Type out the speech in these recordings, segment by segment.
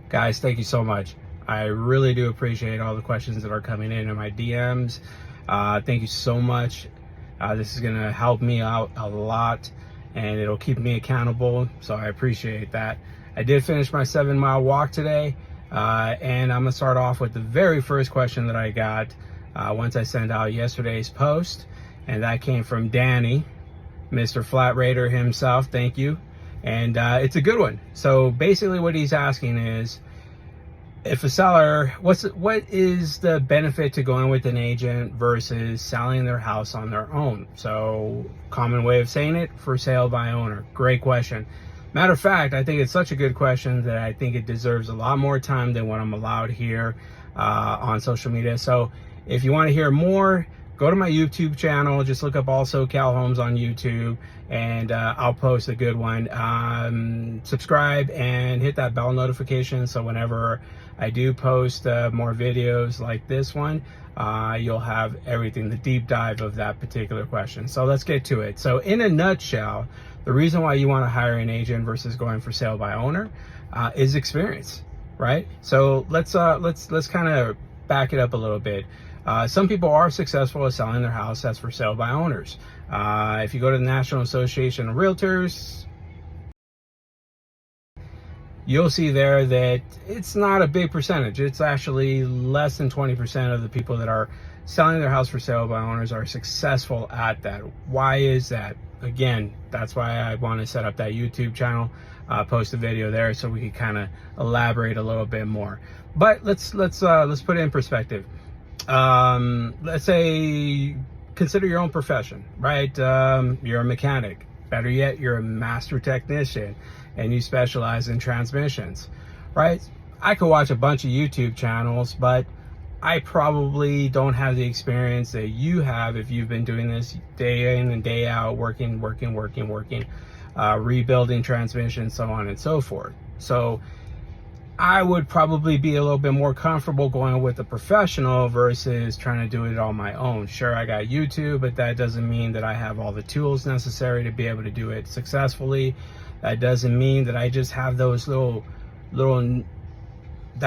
Guys, thank you so much. I really do appreciate all the questions that are coming in my DMs. Thank you so much. This is going to help me out a lot and it'll keep me accountable. So I appreciate that. I did finish my 7-mile walk today. And I'm going to start off with the very first question that I got once I sent out yesterday's post. And that came from Danny, Mr. Flat Raider himself. Thank you. And it's a good one. So basically what he's asking is, if a seller, what is the benefit to going with an agent versus selling their house on their own? So common way of saying it, for sale by owner. Great question. Matter of fact, I think it's such a good question that I think it deserves a lot more time than what I'm allowed here on social media. So if you want to hear more, go to my YouTube channel. Just look up All SoCal Homes on YouTube, and I'll post a good one. Subscribe and hit that bell notification so whenever I do post more videos like this one, you'll have everything, the deep dive of that particular question. So let's get to it. So in a nutshell, the reason why you want to hire an agent versus going for sale by owner is experience, right? So let's kind of back it up a little bit. Some people are successful at selling their house as for sale by owners. If you go to the National Association of Realtors, you'll see there that it's not a big percentage. It's actually less than 20% of the people that are selling their house for sale by owners are successful at that. Why is that? Again, that's why I want to set up that YouTube channel, post a video there so we can kind of elaborate a little bit more. But let's put it in perspective. Let's say, consider your own profession, right? You're a mechanic. Better yet, you're a master technician and you specialize in transmissions, right? I could watch a bunch of YouTube channels, but I probably don't have the experience that you have if you've been doing this day in and day out, working, rebuilding transmissions, so on and so forth. So I would probably be a little bit more comfortable going with a professional versus trying to do it on my own. Sure, I got YouTube, but that doesn't mean that I have all the tools necessary to be able to do it successfully. That doesn't mean that I just have those that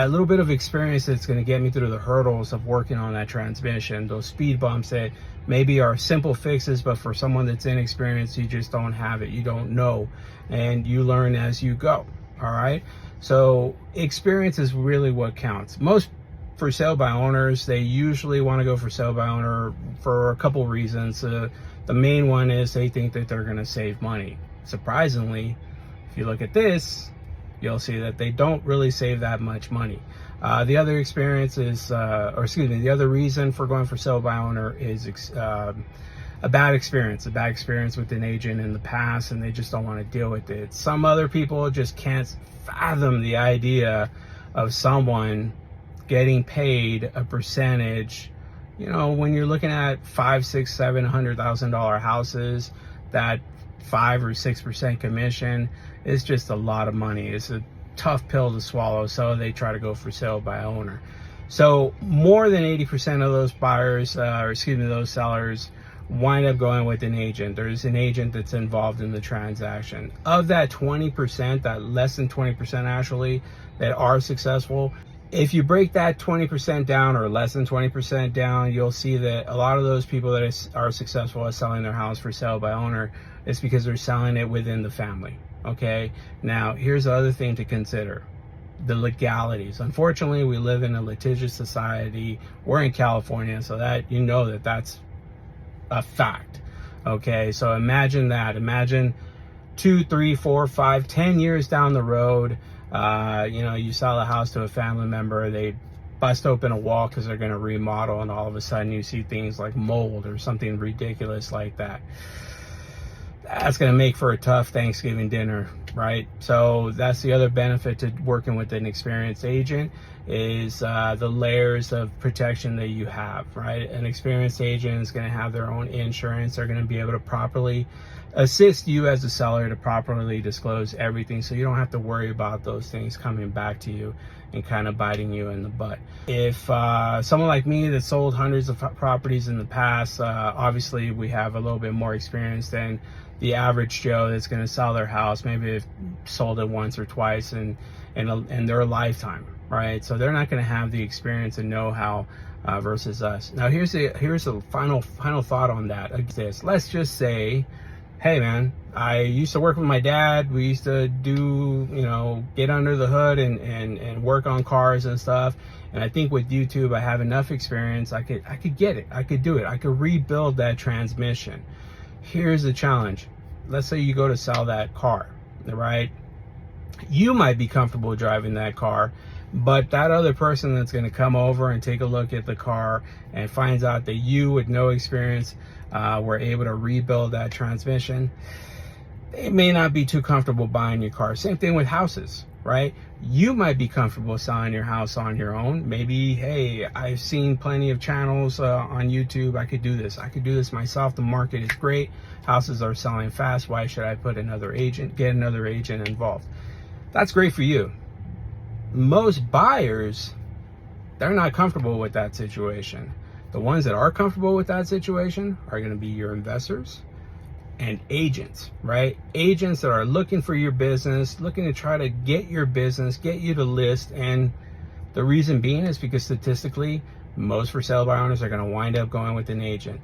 little bit of experience that's going to get me through the hurdles of working on that transmission, those speed bumps that maybe are simple fixes, but for someone that's inexperienced, you just don't have it, you don't know, and you learn as you go. All right. So experience is really what counts. Most for sale by owners, they usually want to go for sale by owner for a couple reasons. The main one is they think that they're going to save money. Surprisingly, if you look at this, you'll see that they don't really save that much money. The other experience is, the other reason for going for sale by owner is a bad experience with an agent in the past, and they just don't want to deal with it. Some other people just can't fathom the idea of someone getting paid a percentage. You know, when you're looking at $500,000, $600,000, $700,000 houses, that 5 or 6% commission is just a lot of money. It's a tough pill to swallow, so they try to go for sale by owner. So more than 80% of those buyers, those sellers, wind up going with an agent. There's an agent that's involved in the transaction. Of that 20%, that less than 20% actually, that are successful, if you break that 20% down or less than 20% down, you'll see that a lot of those people that are successful at selling their house for sale by owner is because they're selling it within the family. Okay, now here's the other thing to consider: the legalities. Unfortunately, we live in a litigious society. We're in California, so that that's a fact. Okay, so imagine that. Imagine 2, 3, 4, 5, 10 years down the road, you sell a house to a family member, they bust open a wall because they're going to remodel, and all of a sudden you see things like mold or something ridiculous like that. That's going to make for a tough Thanksgiving dinner, right? So that's the other benefit to working with an experienced agent, is the layers of protection that you have, right? An experienced agent is going to have their own insurance. They're going to be able to properly assist you as a seller to properly disclose everything, so you don't have to worry about those things coming back to you and kind of biting you in the butt. If someone like me that sold hundreds of properties in the past, obviously we have a little bit more experience than the average Joe that's going to sell their house. Maybe they've sold it once or twice in their lifetime, right? So they're not going to have the experience and know-how versus us. Now here's the final thought on that. Let's just say, hey man, I used to work with my dad. We used to do, get under the hood and work on cars and stuff. And I think with YouTube, I have enough experience. I could get it. I could do it. I could rebuild that transmission. Here's the challenge. Let's say you go to sell that car, right? You might be comfortable driving that car, but that other person that's going to come over and take a look at the car and finds out that you, with no experience, were able to rebuild that transmission, they may not be too comfortable buying your car. Same thing with houses, right? You might be comfortable selling your house on your own. Maybe, hey, I've seen plenty of channels on YouTube. I could do this. I could do this myself. The market is great. Houses are selling fast. Why should I get another agent involved? That's great for you. Most buyers, they're not comfortable with that situation. The ones that are comfortable with that situation are going to be your investors and agents, right? Agents that are looking for your business, looking to try to get your business, get you to list. And the reason being is because statistically, most for sale by owners are going to wind up going with an agent.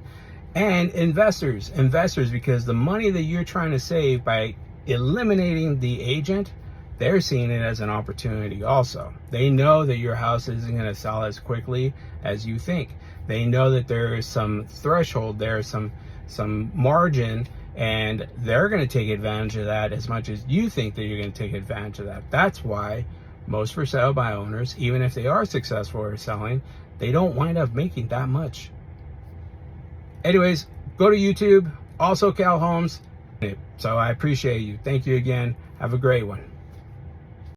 And investors, because the money that you're trying to save by eliminating the agent, they're seeing it as an opportunity also. They know that your house isn't going to sell as quickly as you think. They know that there is some threshold, there's some margin, and they're going to take advantage of that as much as you think that you're going to take advantage of that. That's why most for sale by owners, even if they are successful or selling, they don't wind up making that much. Anyways, go to YouTube, also Cal Homes. So I appreciate you. Thank you again. Have a great one.